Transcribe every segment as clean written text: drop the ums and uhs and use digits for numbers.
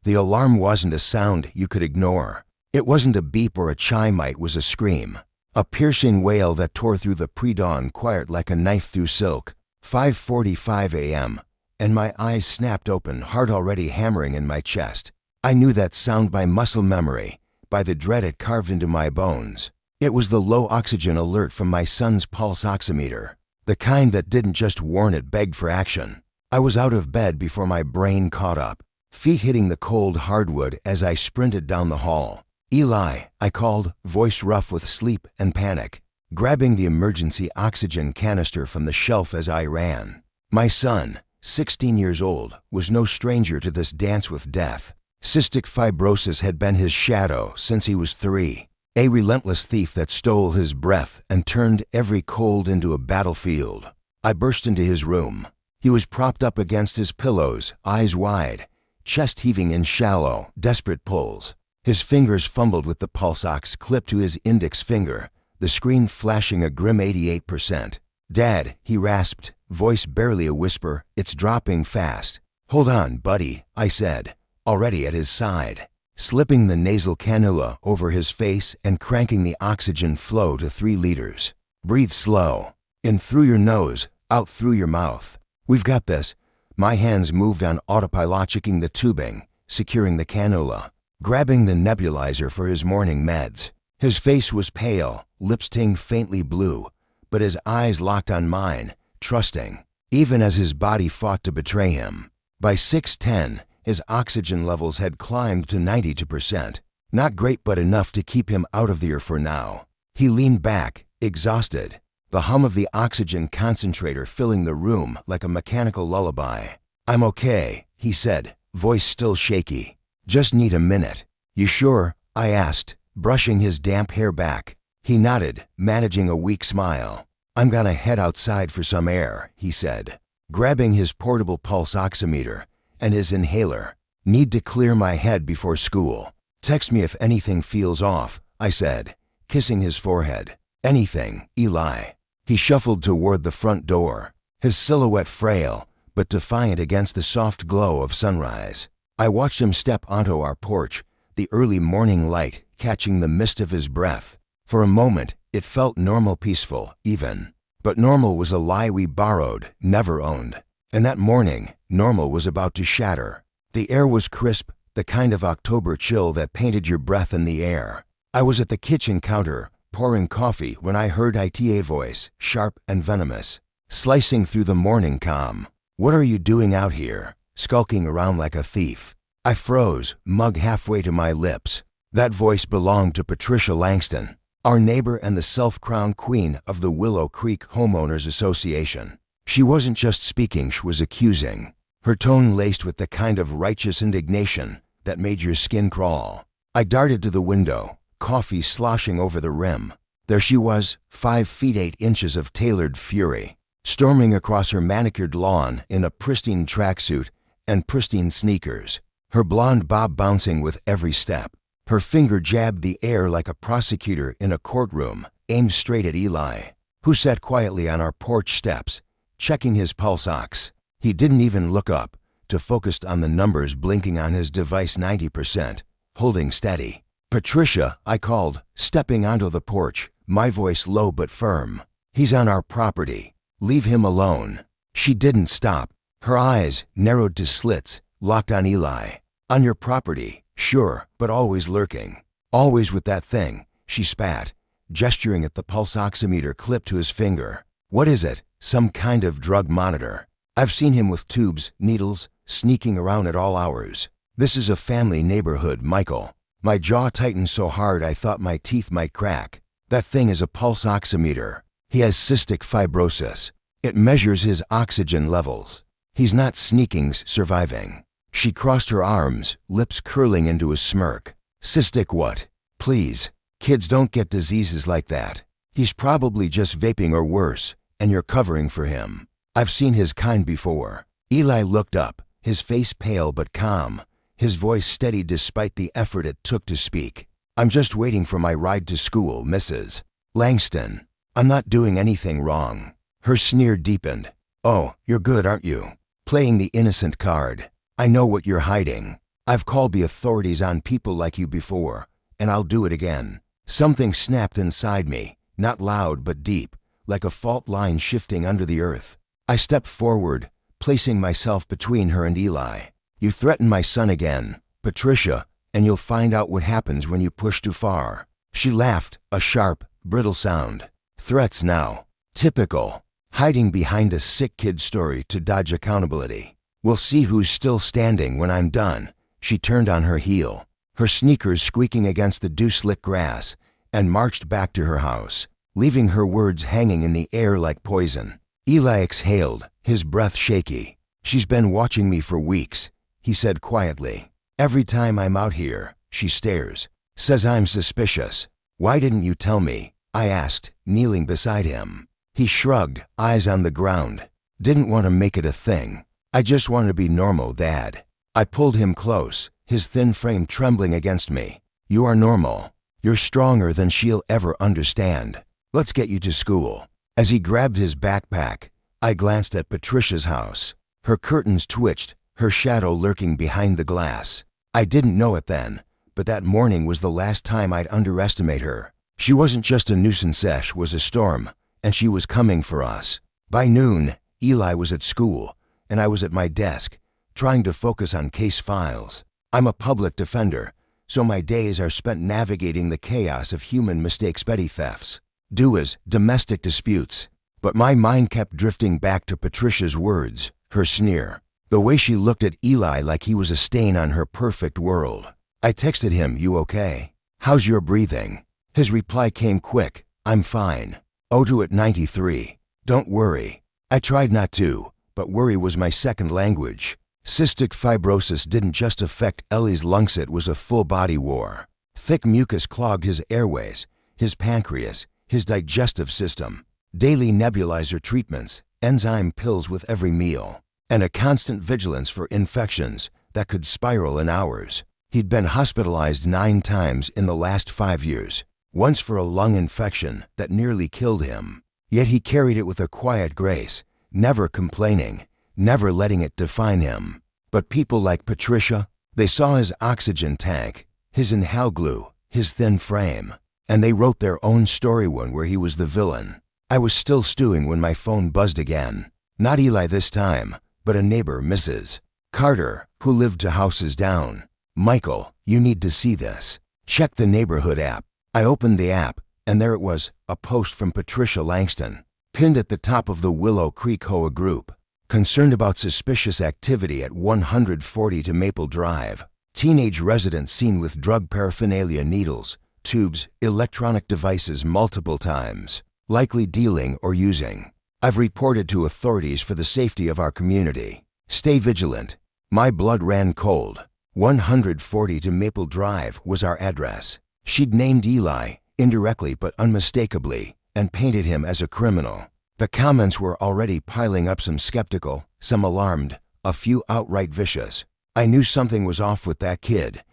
The alarm wasn't a sound you could ignore. It wasn't a beep or a chime, it was a scream. A piercing wail that tore through the pre-dawn quiet like a knife through silk. 5:45 a.m., and my eyes snapped open, heart already hammering in my chest. I knew that sound by muscle memory, by the dread it carved into my bones. It was the low oxygen alert from my son's pulse oximeter. The kind that didn't just warn, it begged for action. I was out of bed before my brain caught up, feet hitting the cold hardwood as I sprinted down the hall. "Eli," I called, voice rough with sleep and panic, grabbing the emergency oxygen canister from the shelf as I ran. My son, 16 years old, was no stranger to this dance with death. Cystic fibrosis had been his shadow since he was 3. A relentless thief that stole his breath and turned every cold into a battlefield. I burst into his room. He was propped up against his pillows, eyes wide, chest heaving in shallow, desperate pulls. His fingers fumbled with the pulse ox clipped to his index finger, the screen flashing a grim 88%. "Dad," he rasped, voice barely a whisper, "it's dropping fast." "Hold on, buddy," I said, already at his side, slipping the nasal cannula over his face and cranking the oxygen flow to 3 liters. "Breathe slow. In through your nose, out through your mouth. We've got this." My hands moved on autopilot, checking the tubing, securing the cannula, grabbing the nebulizer for his morning meds. His face was pale, lips tinged faintly blue, but his eyes locked on mine, trusting, even as his body fought to betray him. By 6:10, his oxygen levels had climbed to 92%. Not great, but enough to keep him out of the air for now. He leaned back, exhausted, the hum of the oxygen concentrator filling the room like a mechanical lullaby. "I'm okay," he said, voice still shaky. "Just need a minute." "You sure?" I asked, brushing his damp hair back. He nodded, managing a weak smile. "I'm gonna head outside for some air," he said, grabbing his portable pulse oximeter and his inhaler. "Need to clear my head before school. Text me if anything feels off," I said, kissing his forehead. "Anything, Eli." He shuffled toward the front door, his silhouette frail but defiant against the soft glow of sunrise. I watched him step onto our porch, the early morning light catching the mist of his breath. For a moment, it felt normal, peaceful, even. But normal was a lie we borrowed, never owned. And that morning, normal was about to shatter. The air was crisp, the kind of October chill that painted your breath in the air. I was at the kitchen counter, pouring coffee, when I heard ITA voice, sharp and venomous, slicing through the morning calm. "What are you doing out here, skulking around like a thief?" I froze, mug halfway to my lips. That voice belonged to Patricia Langston, our neighbor and the self-crowned queen of the Willow Creek Homeowners Association. She wasn't just speaking, she was accusing, her tone laced with the kind of righteous indignation that made your skin crawl. I darted to the window, coffee sloshing over the rim. There she was, 5 feet 8 inches of tailored fury, storming across her manicured lawn in a pristine tracksuit and pristine sneakers, her blonde bob bouncing with every step. Her finger jabbed the air like a prosecutor in a courtroom, aimed straight at Eli, who sat quietly on our porch steps, checking his pulse ox. He didn't even look up, too focused on the numbers blinking on his device. 90%, holding steady. "Patricia," I called, stepping onto the porch, my voice low but firm. "He's on our property. Leave him alone." She didn't stop. Her eyes, narrowed to slits, locked on Eli. "On your property? Sure, but always lurking. Always with that thing," she spat, gesturing at the pulse oximeter clipped to his finger. "What is it? Some kind of drug monitor? I've seen him with tubes, needles, sneaking around at all hours. This is a family neighborhood, Michael." My jaw tightened so hard I thought my teeth might crack. "That thing is a pulse oximeter. He has cystic fibrosis. It measures his oxygen levels. He's not sneaking, surviving." She crossed her arms, lips curling into a smirk. "Cystic what? Please. Kids don't get diseases like that. He's probably just vaping or worse, and you're covering for him. I've seen his kind before." Eli looked up, his face pale but calm, his voice steady despite the effort it took to speak. "I'm just waiting for my ride to school, Mrs. Langston. I'm not doing anything wrong." Her sneer deepened. "Oh, you're good, aren't you? Playing the innocent card. I know what you're hiding." I've called the authorities on people like you before, and I'll do it again. Something snapped inside me, not loud but deep, like a fault line shifting under the earth. I stepped forward, placing myself between her and Eli. You threaten my son again, Patricia, and you'll find out what happens when you push too far. She laughed, a sharp, brittle sound. Threats now. Typical. Hiding behind a sick kid story to dodge accountability. We'll see who's still standing when I'm done. She turned on her heel, her sneakers squeaking against the dew-slick grass, and marched back to her house, leaving her words hanging in the air like poison. Eli exhaled, his breath shaky. She's been watching me for weeks, he said quietly. Every time I'm out here, she stares. Says I'm suspicious. Why didn't you tell me? I asked, kneeling beside him. He shrugged, eyes on the ground. Didn't want to make it a thing. I just want to be normal, Dad. I pulled him close, his thin frame trembling against me. You are normal. You're stronger than she'll ever understand. Let's get you to school. As he grabbed his backpack, I glanced at Patricia's house. Her curtains twitched, her shadow lurking behind the glass. I didn't know it then, but that morning was the last time I'd underestimate her. She wasn't just a nuisance, Sesh was a storm, and she was coming for us. By noon, Eli was at school, and I was at my desk, trying to focus on case files. I'm a public defender, so my days are spent navigating the chaos of human mistakes, petty thefts, duas, domestic disputes. But my mind kept drifting back to Patricia's words, her sneer, the way she looked at Eli like he was a stain on her perfect world. I texted him, "You okay? How's your breathing?" His reply came quick, "I'm fine. O2 at 93. Don't worry." I tried not to, but worry was my second language. Cystic fibrosis didn't just affect Ellie's lungs, it was a full-body war. Thick mucus clogged his airways, his pancreas, his digestive system. Daily nebulizer treatments, enzyme pills with every meal, and a constant vigilance for infections that could spiral in hours. He'd been hospitalized 9 times in the last 5 years, once for a lung infection that nearly killed him. Yet he carried it with a quiet grace, never complaining, never letting it define him. But people like Patricia, they saw his oxygen tank, his inhale glue, his thin frame, and they wrote their own story, one where he was the villain. I was still stewing when my phone buzzed again. Not Eli this time, but a neighbor, Mrs. Carter, who lived 2 houses down. "Michael, you need to see this. Check the neighborhood app." I opened the app, and there it was, a post from Patricia Langston, pinned at the top of the Willow Creek HOA group. Concerned about suspicious activity at 140 to Maple Drive. Teenage resident seen with drug paraphernalia, needles, tubes, electronic devices multiple times. Likely dealing or using. I've reported to authorities for the safety of our community. Stay vigilant. My blood ran cold. 140 to Maple Drive was our address. She'd named Eli, indirectly but unmistakably, and painted him as a criminal. The comments were already piling up, some skeptical, some alarmed, a few outright vicious. I knew something was off with that kid.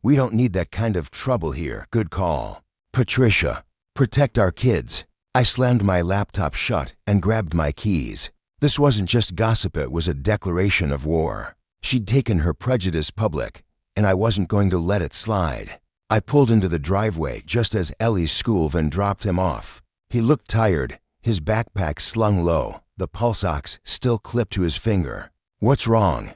We don't need that kind of trouble here. Good call. Patricia, protect our kids. I slammed my laptop shut and grabbed my keys. This wasn't just gossip, it was a declaration of war. She'd taken her prejudice public, and I wasn't going to let it slide. I pulled into the driveway just as Ellie's school van dropped him off. He looked tired, his backpack slung low, the pulse ox still clipped to his finger. "What's wrong?"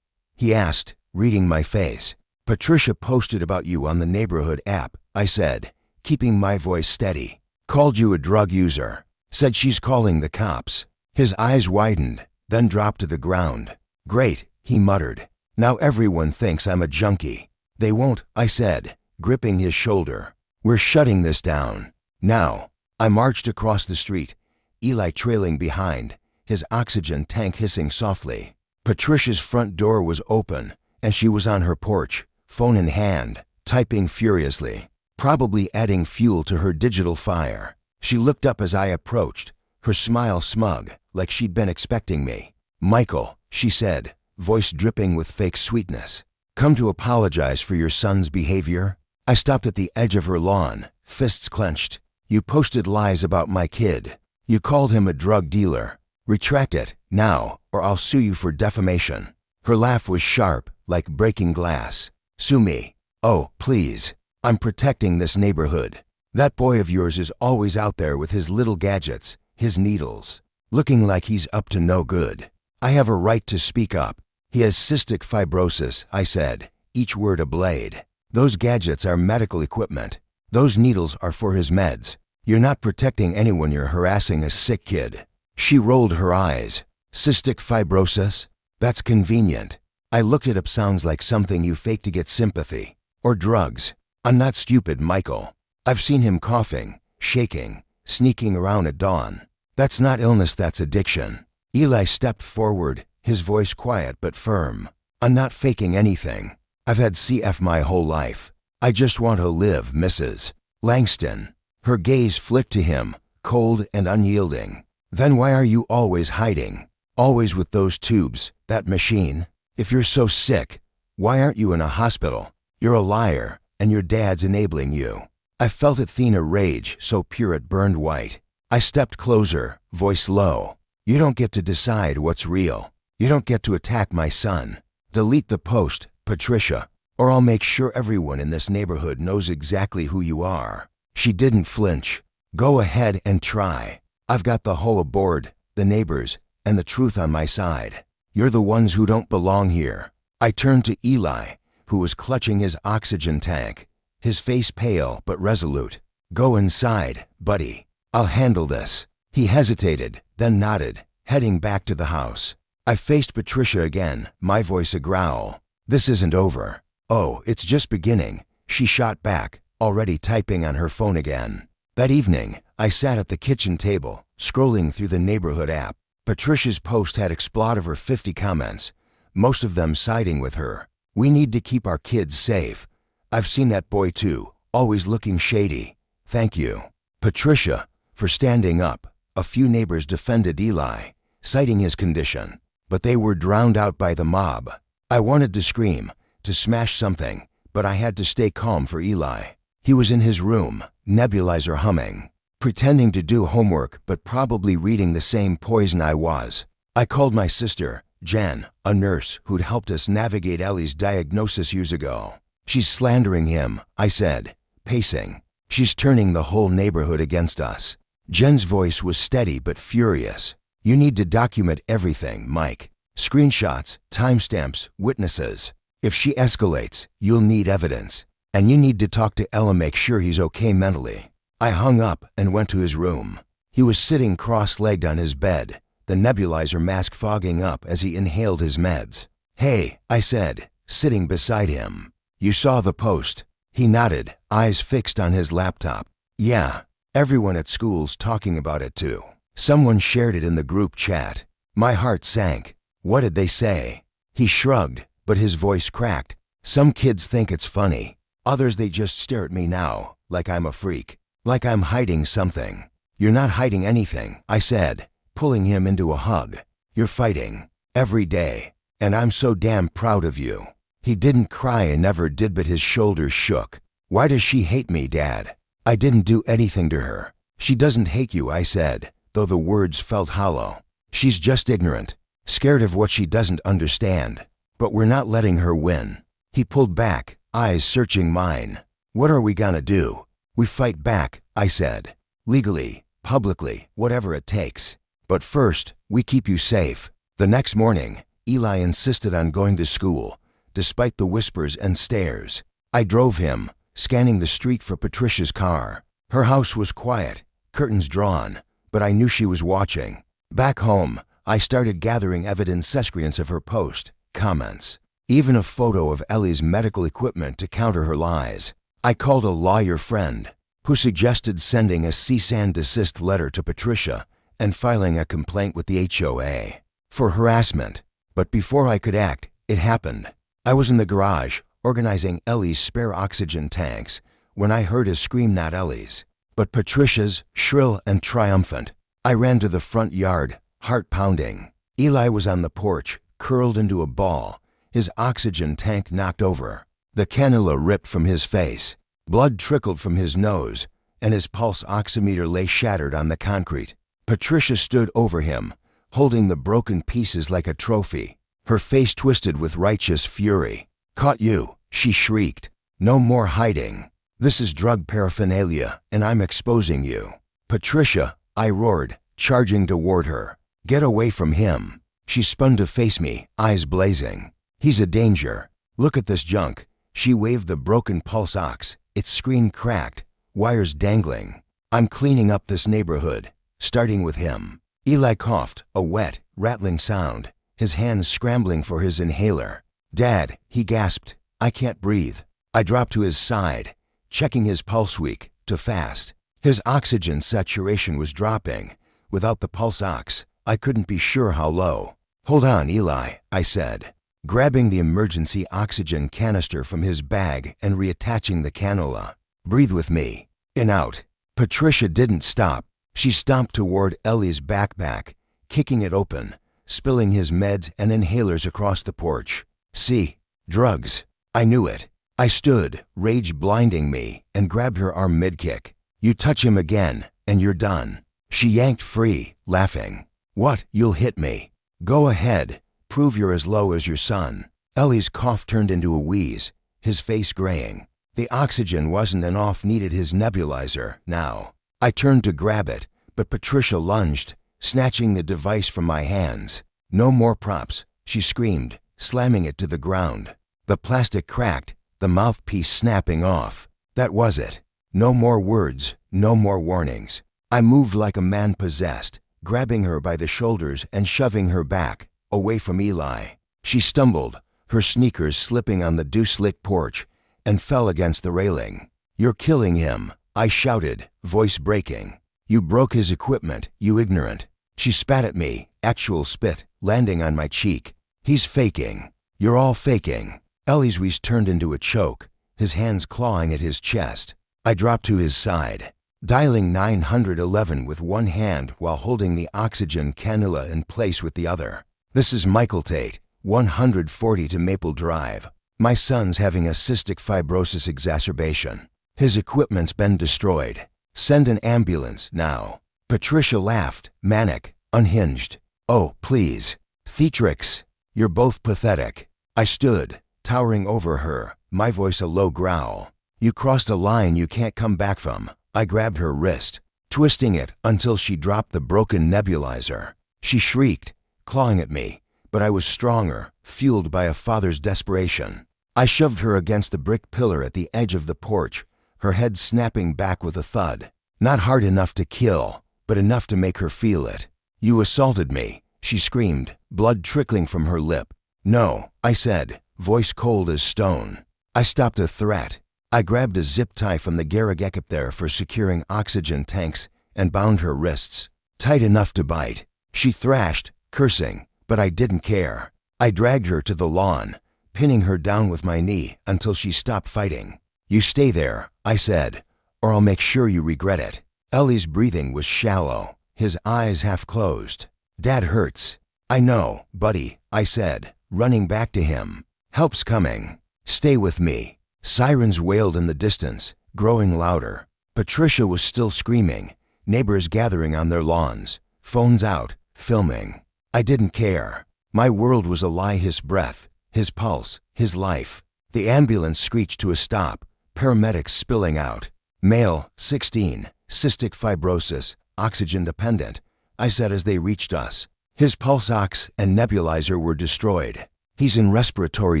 he asked, reading my face. "Patricia posted about you on the neighborhood app," I said, keeping my voice steady. "Called you a drug user. Said she's calling the cops." His eyes widened, then dropped to the ground. "Great," he muttered. "Now everyone thinks I'm a junkie." "They won't," I said, gripping his shoulder. "We're shutting this down. Now." I marched across the street, Eli trailing behind, his oxygen tank hissing softly. Patricia's front door was open, and she was on her porch, phone in hand, typing furiously, probably adding fuel to her digital fire. She looked up as I approached, her smile smug, like she'd been expecting me. "Michael," she said, voice dripping with fake sweetness. "Come to apologize for your son's behavior?" I stopped at the edge of her lawn, fists clenched. "You posted lies about my kid. You called him a drug dealer. Retract it, now, or I'll sue you for defamation." Her laugh was sharp, like breaking glass. Sue me. Oh, please. I'm protecting this neighborhood. That boy of yours is always out there with his little gadgets, his needles, looking like he's up to no good. I have a right to speak up. He has cystic fibrosis, I said, each word a blade. Those gadgets are medical equipment. Those needles are for his meds. You're not protecting anyone, you're harassing a sick kid. She rolled her eyes. Cystic fibrosis? That's convenient. I looked it up, sounds like something you fake to get sympathy. Or drugs. I'm not stupid, Michael. I've seen him coughing, shaking, sneaking around at dawn. That's not illness, that's addiction. Eli stepped forward, his voice quiet but firm. I'm not faking anything. I've had CF my whole life. I just want to live, Mrs. Langston. Her gaze flicked to him, cold and unyielding. Then why are you always hiding? Always with those tubes, that machine? If you're so sick, why aren't you in a hospital? You're a liar, and your dad's enabling you. I felt Athena rage, so pure it burned white. I stepped closer, voice low. You don't get to decide what's real. You don't get to attack my son. Delete the post, Patricia, or I'll make sure everyone in this neighborhood knows exactly who you are. She didn't flinch. Go ahead and try. I've got the HOA board, the neighbors, and the truth on my side. You're the ones who don't belong here. I turned to Eli, who was clutching his oxygen tank, his face pale but resolute. Go inside, buddy. I'll handle this. He hesitated, then nodded, heading back to the house. I faced Patricia again, my voice a growl. This isn't over. Oh, it's just beginning, she shot back, already typing on her phone again. That evening, I sat at the kitchen table, scrolling through the neighborhood app. Patricia's post had exploded over 50 comments, most of them siding with her. We need to keep our kids safe. I've seen that boy too, always looking shady. Thank you, Patricia, for standing up. A few neighbors defended Eli, citing his condition, but they were drowned out by the mob. I wanted to scream, to smash something, but I had to stay calm for Eli. He was in his room, nebulizer humming, pretending to do homework but probably reading the same poison I was. I called my sister, Jen, a nurse who'd helped us navigate Ellie's diagnosis years ago. She's slandering him, I said, pacing. She's turning the whole neighborhood against us. Jen's voice was steady but furious. You need to document everything, Mike. Screenshots, timestamps, witnesses. If she escalates, you'll need evidence. And you need to talk to Ella, make sure he's okay mentally. I hung up and went to his room. He was sitting cross-legged on his bed, the nebulizer mask fogging up as he inhaled his meds. Hey, I said, sitting beside him. You saw the post? He nodded, eyes fixed on his laptop. Yeah, everyone at school's talking about it too. Someone shared it in the group chat. My heart sank. What did they say? He shrugged, but his voice cracked. Some kids think it's funny. Others, they just stare at me now, like I'm a freak, like I'm hiding something. You're not hiding anything, I said, pulling him into a hug. You're fighting, every day, and I'm so damn proud of you. He didn't cry and never did, but his shoulders shook. Why does she hate me, Dad? I didn't do anything to her. She doesn't hate you, I said, though the words felt hollow. She's just ignorant, scared of what she doesn't understand. But we're not letting her win. He pulled back, eyes searching mine. What are we gonna do? We fight back, I said. Legally, publicly, whatever it takes. But first, we keep you safe. The next morning, Eli insisted on going to school, despite the whispers and stares. I drove him, scanning the street for Patricia's car. Her house was quiet, curtains drawn, but I knew she was watching. Back home, I started gathering evidence, screenshots of her post, comments, even a photo of Ellie's medical equipment to counter her lies. I called a lawyer friend, who suggested sending a cease and desist letter to Patricia and filing a complaint with the HOA for harassment. But before I could act, it happened. I was in the garage, organizing Ellie's spare oxygen tanks, when I heard a scream, not Ellie's, but Patricia's, shrill and triumphant. I ran to the front yard, heart pounding. Eli was on the porch, curled into a ball, his oxygen tank knocked over. The cannula ripped from his face, blood trickled from his nose, and his pulse oximeter lay shattered on the concrete. Patricia stood over him, holding the broken pieces like a trophy, her face twisted with righteous fury. Caught you, She shrieked. No more hiding. This is drug paraphernalia, and I'm exposing you. Patricia, I roared, charging toward her. Get away from him. She spun to face me, eyes blazing. He's a danger. Look at this junk. She waved the broken pulse ox, its screen cracked, wires dangling. I'm cleaning up this neighborhood, starting with him. Eli coughed, a wet, rattling sound, his hands scrambling for his inhaler. Dad, he gasped. I can't breathe. I dropped to his side, checking his pulse weak to fast. His oxygen saturation was dropping. Without the pulse ox, I couldn't be sure how low. Hold on, Eli, I said, grabbing the emergency oxygen canister from his bag and reattaching the cannula. Breathe with me. In out. Patricia didn't stop. She stomped toward Ellie's backpack, kicking it open, spilling his meds and inhalers across the porch. See? Drugs. I knew it. I stood, rage blinding me, and grabbed her arm mid-kick. You touch him again, and you're done. She yanked free, laughing. What? You'll hit me. Go ahead. Prove you're as low as your son. Ellie's cough turned into a wheeze, his face graying. The oxygen wasn't enough, needed his nebulizer now. I turned to grab it, but Patricia lunged, snatching the device from my hands. No more props, she screamed, slamming it to the ground. The plastic cracked, the mouthpiece snapping off. That was it. No more words, no more warnings. I moved like a man possessed, grabbing her by the shoulders and shoving her back, away from Eli. She stumbled, her sneakers slipping on the dew-slick porch, and fell against the railing. You're killing him, I shouted, voice breaking. You broke his equipment, you ignorant. She spat at me, actual spit, landing on my cheek. He's faking. You're all faking. Ellie's wheeze turned into a choke, his hands clawing at his chest. I dropped to his side, dialing 911 with one hand while holding the oxygen cannula in place with the other. This is Michael Tate, 140 to Maple Drive. My son's having a cystic fibrosis exacerbation. His equipment's been destroyed. Send an ambulance now. Patricia laughed, manic, unhinged. Oh, please. Theatrix, you're both pathetic. I stood, towering over her, my voice a low growl. You crossed a line you can't come back from. I grabbed her wrist, twisting it until she dropped the broken nebulizer. She shrieked, clawing at me, but I was stronger, fueled by a father's desperation. I shoved her against the brick pillar at the edge of the porch, her head snapping back with a thud. Not hard enough to kill, but enough to make her feel it. You assaulted me, she screamed, blood trickling from her lip. No, I said, voice cold as stone. I stopped a threat. I grabbed a zip tie from the garagekip there for securing oxygen tanks and bound her wrists, tight enough to bite. She thrashed, cursing, but I didn't care. I dragged her to the lawn, pinning her down with my knee until she stopped fighting. You stay there, I said, or I'll make sure you regret it. Ellie's breathing was shallow, his eyes half closed. Dad hurts. I know, buddy, I said, running back to him. Help's coming. Stay with me. Sirens wailed in the distance, growing louder. Patricia was still screaming, neighbors gathering on their lawns, phones out, filming. I didn't care. My world was a lie, his breath, his pulse, his life. The ambulance screeched to a stop, paramedics spilling out. Male, 16, cystic fibrosis, oxygen dependent, I said as they reached us. His pulse ox and nebulizer were destroyed. He's in respiratory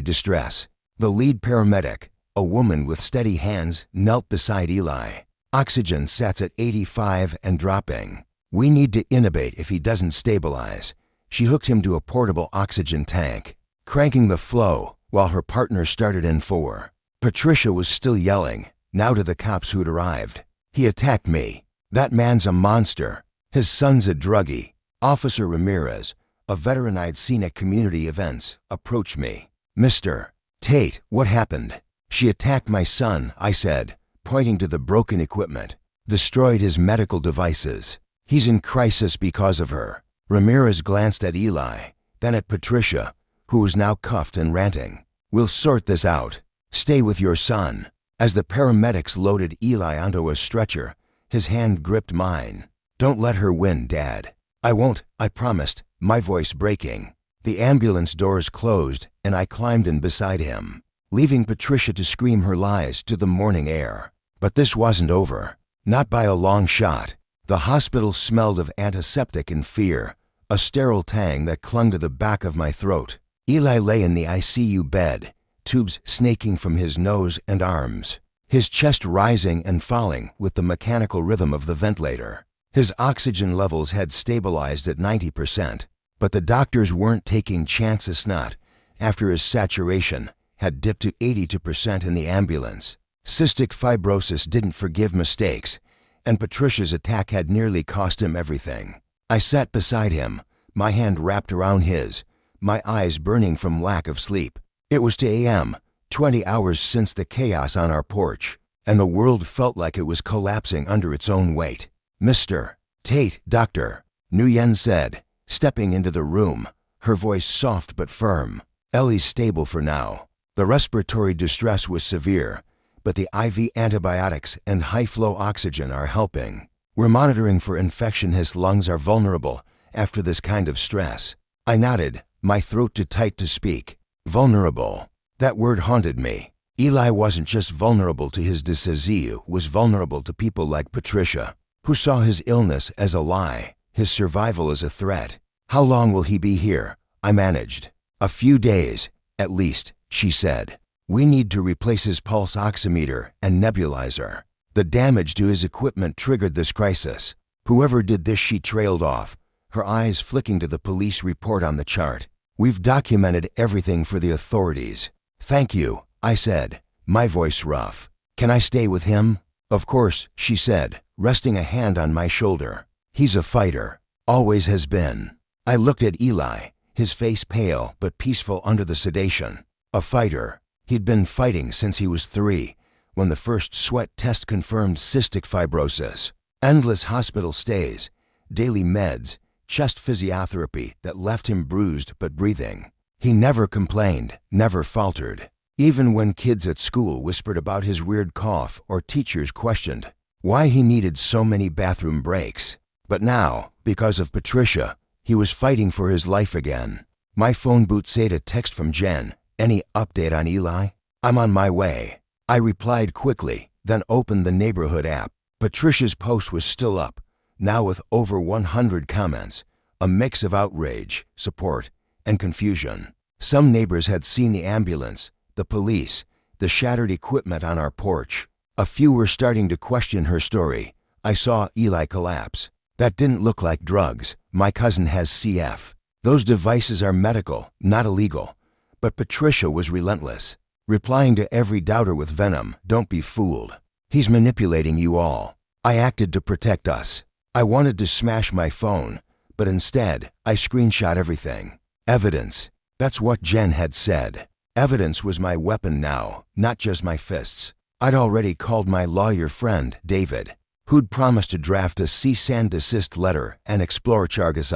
distress. The lead paramedic, a woman with steady hands, knelt beside Eli. Oxygen sats at 85 and dropping. We need to intubate if he doesn't stabilize. She hooked him to a portable oxygen tank, cranking the flow while her partner started N4. Patricia was still yelling, now to the cops who'd arrived. He attacked me. That man's a monster. His son's a druggie. Officer Ramirez, a veteran I'd seen at community events, approached me. Mr. Tate, what happened? She attacked my son, I said, pointing to the broken equipment. Destroyed his medical devices. He's in crisis because of her. Ramirez glanced at Eli, then at Patricia, who was now cuffed and ranting. We'll sort this out. Stay with your son. As the paramedics loaded Eli onto a stretcher, his hand gripped mine. Don't let her win, Dad. I won't, I promised, my voice breaking. The ambulance doors closed, and I climbed in beside him. leaving Patricia to scream her lies to the morning air. But this wasn't over. Not by a long shot. The hospital smelled of antiseptic and fear, a sterile tang that clung to the back of my throat. Eli lay in the ICU bed, tubes snaking from his nose and arms, his chest rising and falling with the mechanical rhythm of the ventilator. His oxygen levels had stabilized at 90%, but the doctors weren't taking chances. Not after his saturation had dipped to 82% in the ambulance. Cystic fibrosis didn't forgive mistakes, and Patricia's attack had nearly cost him everything. I sat beside him, my hand wrapped around his, my eyes burning from lack of sleep. It was 2 a.m., 20 hours since the chaos on our porch, and the world felt like it was collapsing under its own weight. "Mr. Tate, doctor," Nguyen said, stepping into the room, her voice soft but firm. "Ellie's stable for now. The respiratory distress was severe, but the IV antibiotics and high-flow oxygen are helping. We're monitoring for infection. His lungs are vulnerable after this kind of stress." I nodded, my throat too tight to speak. Vulnerable. That word haunted me. Eli wasn't just vulnerable to his disease, was vulnerable to people like Patricia, who saw his illness as a lie, his survival as a threat. "How long will he be here?" I managed. "A few days, at least," she said. "We need to replace his pulse oximeter and nebulizer. The damage to his equipment triggered this crisis. Whoever did this," she trailed off, her eyes flicking to the police report on the chart. "We've documented everything for the authorities." "Thank you," I said, my voice rough. "Can I stay with him?" "Of course," she said, resting a hand on my shoulder. "He's a fighter. Always has been." I looked at Eli, his face pale but peaceful under the sedation. A fighter. He'd been fighting since he was 3, when the first sweat test confirmed cystic fibrosis. Endless hospital stays, daily meds, chest physiotherapy that left him bruised but breathing. He never complained, never faltered. Even when kids at school whispered about his weird cough or teachers questioned why he needed so many bathroom breaks. But now, because of Patricia, he was fighting for his life again. My phone boot said a text from Jen. "Any update on Eli?" "I'm on my way," I replied quickly, then opened the neighborhood app. Patricia's post was still up, now with over 100 comments, a mix of outrage, support, and confusion. Some neighbors had seen the ambulance, the police, the shattered equipment on our porch. A few were starting to question her story. I saw Eli collapse. "That didn't look like drugs. My cousin has CF. Those devices are medical, not illegal." But Patricia was relentless, replying to every doubter with venom. "Don't be fooled. He's manipulating you all." I acted to protect us. I wanted to smash my phone, but instead, I screenshot everything. Evidence. That's what Jen had said. Evidence was my weapon now, not just my fists. I'd already called my lawyer friend, David, who'd promised to draft a cease and desist letter and explore charges,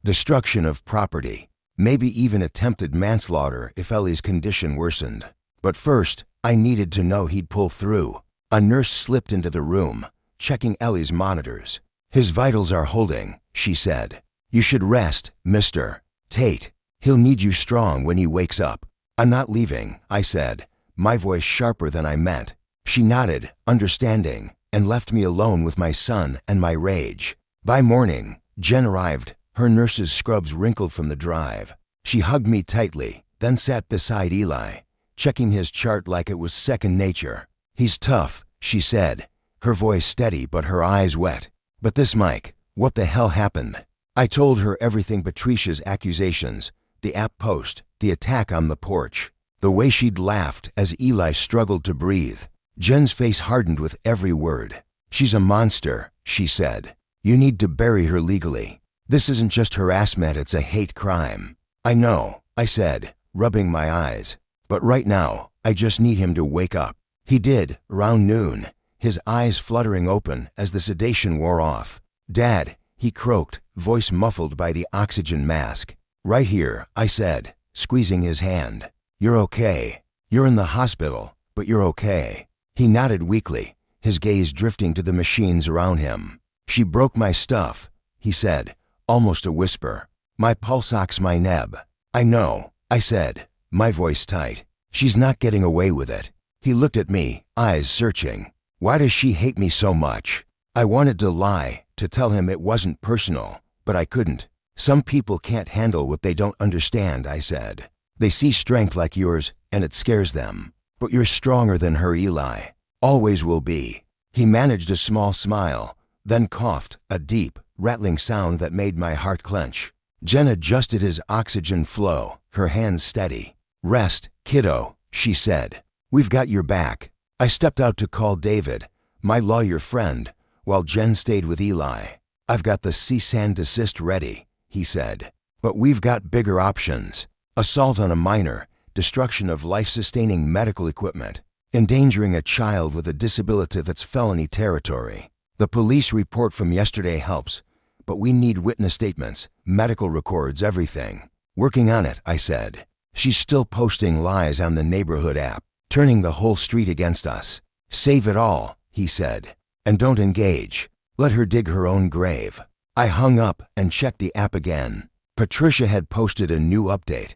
destruction of property, maybe even attempted manslaughter if Ellie's condition worsened. But first, I needed to know he'd pull through. A nurse slipped into the room, checking Ellie's monitors. "His vitals are holding," she said. "You should rest, Mr. Tate. He'll need you strong when he wakes up." "I'm not leaving," I said, my voice sharper than I meant. She nodded, understanding, and left me alone with my son and my rage. By morning, Jen arrived, her nurse's scrubs wrinkled from the drive. She hugged me tightly, then sat beside Eli, checking his chart like it was second nature. "He's tough," she said, her voice steady but her eyes wet. "But this Mike, what the hell happened?" I told her everything: Patricia's accusations, the app post, the attack on the porch, the way she'd laughed as Eli struggled to breathe. Jen's face hardened with every word. "She's a monster," she said. "You need to bury her legally. This isn't just harassment, it's a hate crime." "I know," I said, rubbing my eyes. "But right now, I just need him to wake up." He did, around noon, his eyes fluttering open as the sedation wore off. "Dad," he croaked, voice muffled by the oxygen mask. "Right here," I said, squeezing his hand. "You're okay. You're in the hospital, but you're okay." He nodded weakly, his gaze drifting to the machines around him. "She broke my stuff," he said, almost a whisper. "My pulse ox, my neb." "I know," I said, my voice tight. She's not getting away with it. He looked at me, eyes searching. Why does she hate me so much? I wanted to lie, to tell him it wasn't personal, but I couldn't. Some people can't handle what they don't understand, I said. They see strength like yours, and it scares them. But you're stronger than her, Eli. Always will be. He managed a small smile, then coughed, a deep, rattling sound that made my heart clench. Jen adjusted his oxygen flow, her hands steady. Rest, kiddo, she said. We've got your back. I stepped out to call David, my lawyer friend, while Jen stayed with Eli. I've got the cease and desist ready, he said. But we've got bigger options. Assault on a minor, destruction of life-sustaining medical equipment, endangering a child with a disability that's felony territory. The police report from yesterday helps, but we need witness statements, medical records, everything. Working on it, I said. She's still posting lies on the neighborhood app, turning the whole street against us. Save it all, he said. And don't engage. Let her dig her own grave. I hung up and checked the app again. Patricia had posted a new update.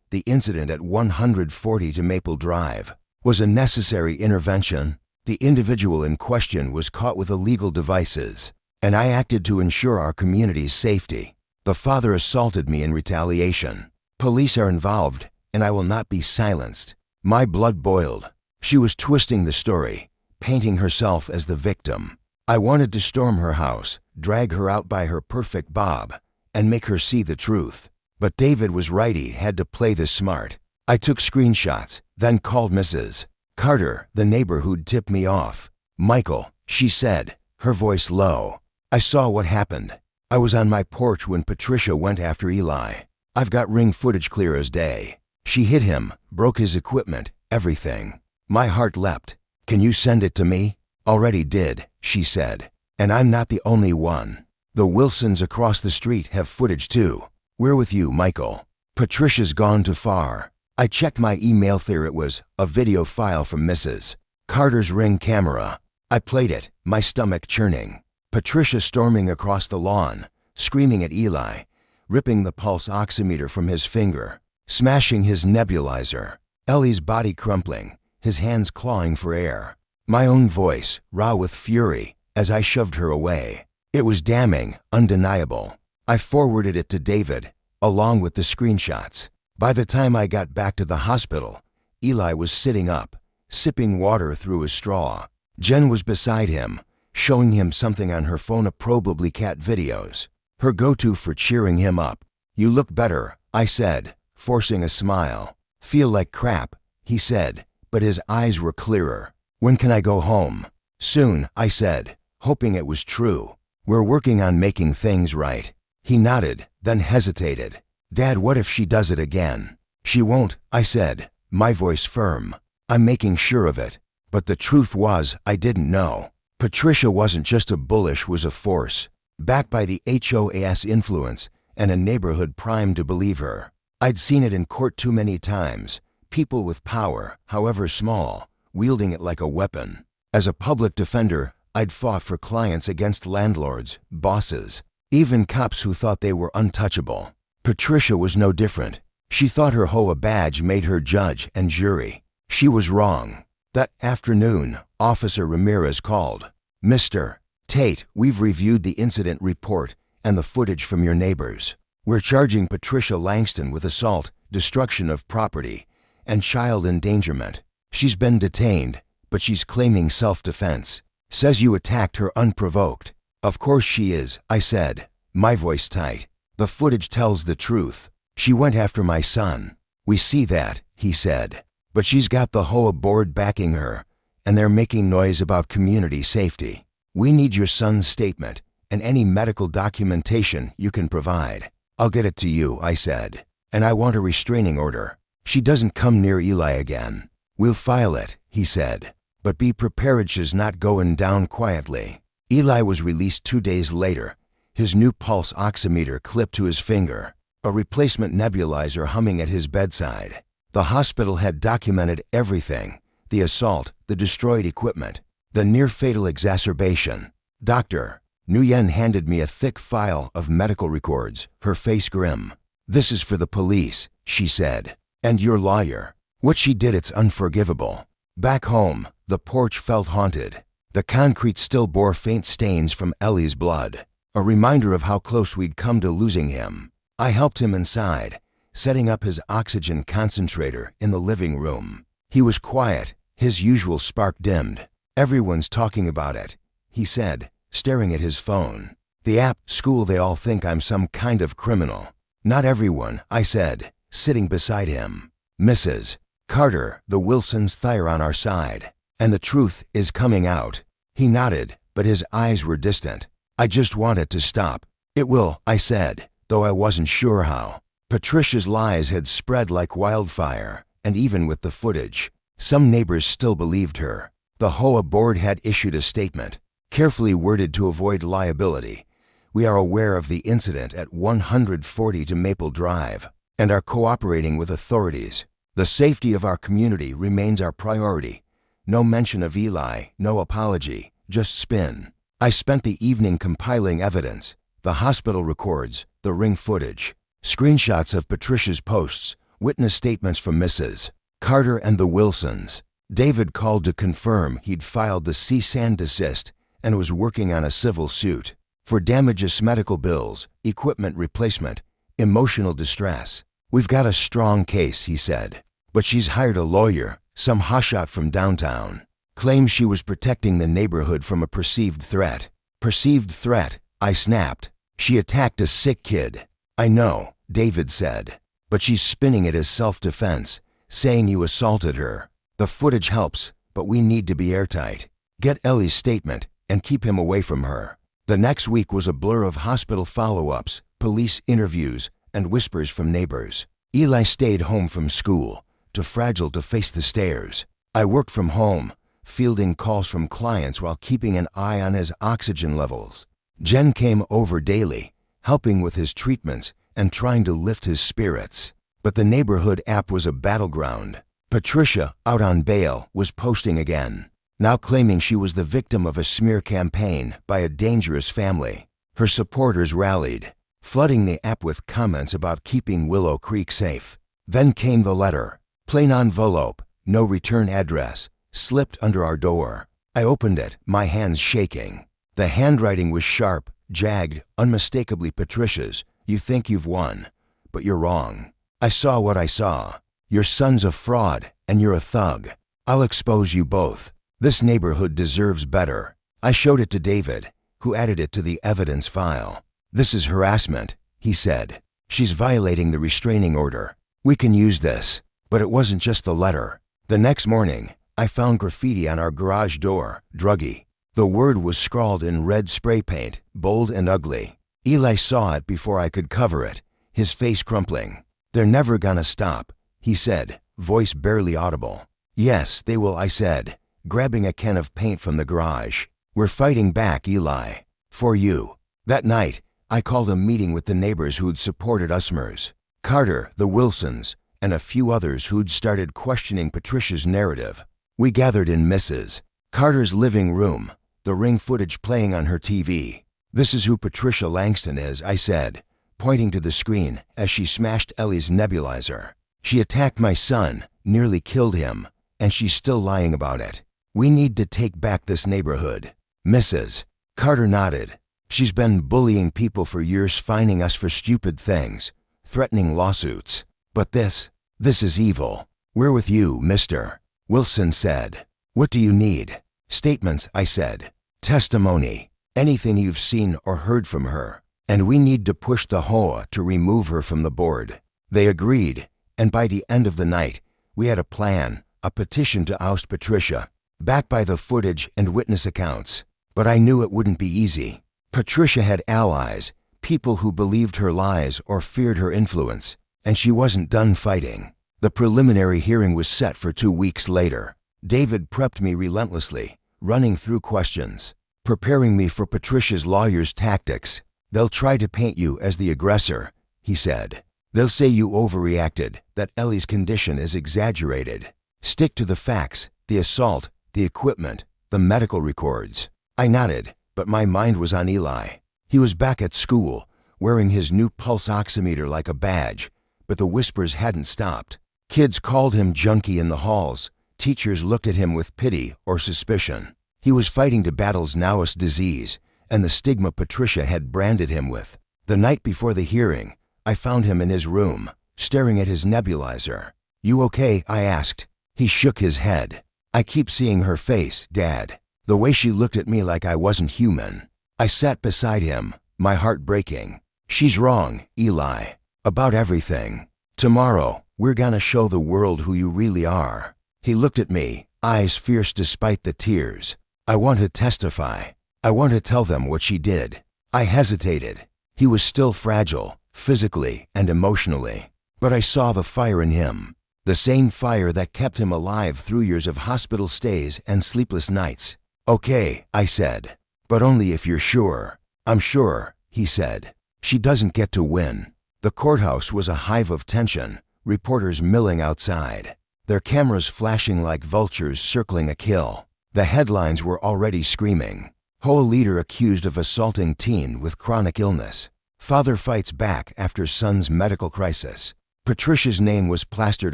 The incident at 140 to Maple Drive was a necessary intervention. The individual in question was caught with illegal devices, and I acted to ensure our community's safety. The father assaulted me in retaliation. Police are involved, and I will not be silenced. My blood boiled. She was twisting the story, painting herself as the victim. I wanted to storm her house, drag her out by her perfect bob, and make her see the truth. But David was right, he had to play this smart. I took screenshots, then called Mrs. Carter, the neighbor who'd tipped me off. Michael, she said, her voice low. I saw what happened. I was on my porch when Patricia went after Eli. I've got ring footage clear as day. She hit him, broke his equipment, everything. My heart leapt. Can you send it to me? Already did, she said. And I'm not the only one. The Wilsons across the street have footage too. We're with you, Michael. Patricia's gone too far. I checked my email there. It was a video file from Mrs. Carter's Ring camera. I played it, my stomach churning. Patricia storming across the lawn, screaming at Eli, ripping the pulse oximeter from his finger, smashing his nebulizer. Ellie's body crumpling, his hands clawing for air. My own voice, raw with fury, as I shoved her away. It was damning, undeniable. I forwarded it to David, along with the screenshots. By the time I got back to the hospital, Eli was sitting up, sipping water through a straw. Jen was beside him, showing him something on her phone, probably cat videos. Her go-to for cheering him up. You look better, I said, forcing a smile. Feel like crap, he said, but his eyes were clearer. When can I go home? Soon, I said, hoping it was true. We're working on making things right. He nodded, then hesitated. Dad, what if she does it again? She won't, I said, my voice firm. I'm making sure of it. But the truth was, I didn't know. Patricia wasn't just a bullish, was a force, backed by the HOA's influence and a neighborhood primed to believe her. I'd seen it in court too many times. People with power, however small, wielding it like a weapon. As a public defender, I'd fought for clients against landlords, bosses, even cops who thought they were untouchable. Patricia was no different. She thought her HOA badge made her judge and jury. She was wrong. That afternoon, Officer Ramirez called. Mr. Tate, we've reviewed the incident report and the footage from your neighbors. We're charging Patricia Langston with assault, destruction of property, and child endangerment. She's been detained, but she's claiming self-defense. Says you attacked her unprovoked. Of course she is, I said, my voice tight. The footage tells the truth. She went after my son. We see that, he said. But she's got the HOA board backing her, and they're making noise about community safety. We need your son's statement and any medical documentation you can provide. I'll get it to you, I said. And I want a restraining order. She doesn't come near Eli again. We'll file it, he said. But be prepared, she's not going down quietly. Eli was released 2 days later, his new pulse oximeter clipped to his finger, a replacement nebulizer humming at his bedside. The hospital had documented everything: the assault, the destroyed equipment, the near-fatal exacerbation. Dr. Nguyen handed me a thick file of medical records, her face grim. This is for the police, she said, and your lawyer. What she did, it's unforgivable. Back home, the porch felt haunted. The concrete still bore faint stains from Ellie's blood, a reminder of how close we'd come to losing him. I helped him inside, setting up his oxygen concentrator in the living room. He was quiet, his usual spark dimmed. "Everyone's talking about it," he said, staring at his phone. "The app, school, they all think I'm some kind of criminal." "Not everyone," I said, sitting beside him. "Mrs. Carter, the Wilsons' they're on our side, and the truth is coming out." He nodded, but his eyes were distant. "I just want it to stop." "It will," I said, though I wasn't sure how. Patricia's lies had spread like wildfire, and even with the footage, some neighbors still believed her. The HOA board had issued a statement, carefully worded to avoid liability. "We are aware of the incident at 140 Maple Drive and are cooperating with authorities. The safety of our community remains our priority." No mention of Eli, no apology, just spin. I spent the evening compiling evidence, the hospital records, the ring footage, screenshots of Patricia's posts, witness statements from Mrs. Carter and the Wilsons. David called to confirm he'd filed the cease and desist and was working on a civil suit for damages, medical bills, equipment replacement, emotional distress. "We've got a strong case," he said, "but she's hired a lawyer, some hotshot from downtown. Claims she was protecting the neighborhood from a perceived threat." "Perceived threat," I snapped. "She attacked a sick kid." "I know," David said, "but she's spinning it as self-defense, saying you assaulted her. The footage helps, but we need to be airtight. Get Ellie's statement and keep him away from her." The next week was a blur of hospital follow-ups, police interviews, and whispers from neighbors. Eli stayed home from school, too fragile to face the stairs. I worked from home, fielding calls from clients while keeping an eye on his oxygen levels. Jen came over daily, helping with his treatments and trying to lift his spirits. But the neighborhood app was a battleground. Patricia, out on bail, was posting again, now claiming she was the victim of a smear campaign by a dangerous family. Her supporters rallied, flooding the app with comments about keeping Willow Creek safe. Then came the letter. Plain envelope, no return address, slipped under our door. I opened it, my hands shaking. The handwriting was sharp, jagged, unmistakably Patricia's. "You think you've won, but you're wrong. I saw what I saw. Your son's a fraud, and you're a thug. I'll expose you both. This neighborhood deserves better." I showed it to David, who added it to the evidence file. "This is harassment," he said. "She's violating the restraining order. We can use this." But it wasn't just the letter. The next morning, I found graffiti on our garage door, "Druggie." The word was scrawled in red spray paint, bold and ugly. Eli saw it before I could cover it, his face crumpling. "They're never gonna stop," he said, voice barely audible. "Yes, they will," I said, grabbing a can of paint from the garage. "We're fighting back, Eli. For you." That night, I called a meeting with the neighbors who'd supported Usmers, Carter, the Wilsons, and a few others who'd started questioning Patricia's narrative. We gathered in Mrs. Carter's living room, the ring footage playing on her TV. "This is who Patricia Langston is," I said, pointing to the screen as she smashed Ellie's nebulizer. "She attacked my son, nearly killed him, and she's still lying about it. We need to take back this neighborhood." Mrs. Carter nodded. "She's been bullying people for years, fining us for stupid things, threatening lawsuits. But this is evil." "We're with you, Mr. Wilson said. "What do you need?" "Statements," I said. "Testimony. Anything you've seen or heard from her. And we need to push the HOA to remove her from the board." They agreed, and by the end of the night, we had a plan, a petition to oust Patricia, backed by the footage and witness accounts. But I knew it wouldn't be easy. Patricia had allies, people who believed her lies or feared her influence, and she wasn't done fighting. The preliminary hearing was set for 2 weeks later. David prepped me relentlessly, running through questions, preparing me for Patricia's lawyer's tactics. "They'll try to paint you as the aggressor," he said. "They'll say you overreacted, that Ellie's condition is exaggerated. Stick to the facts, the assault, the equipment, the medical records." I nodded, but my mind was on Eli. He was back at school, wearing his new pulse oximeter like a badge, but the whispers hadn't stopped. Kids called him junkie in the halls. Teachers looked at him with pity or suspicion. He was fighting to battle's nowest disease and the stigma Patricia had branded him with. The night before the hearing, I found him in his room, staring at his nebulizer. "You okay?" I asked. He shook his head. "I keep seeing her face, Dad. The way she looked at me like I wasn't human." I sat beside him, my heart breaking. "She's wrong, Eli. About everything. Tomorrow, we're gonna show the world who you really are." He looked at me, eyes fierce despite the tears. "I want to testify. I want to tell them what she did." I hesitated. He was still fragile, physically and emotionally. But I saw the fire in him. The same fire that kept him alive through years of hospital stays and sleepless nights. "Okay," I said. "But only if you're sure." "I'm sure," he said. "She doesn't get to win." The courthouse was a hive of tension, reporters milling outside, their cameras flashing like vultures circling a kill. The headlines were already screaming. HOA leader accused of assaulting teen with chronic illness. Father fights back after son's medical crisis. Patricia's name was plastered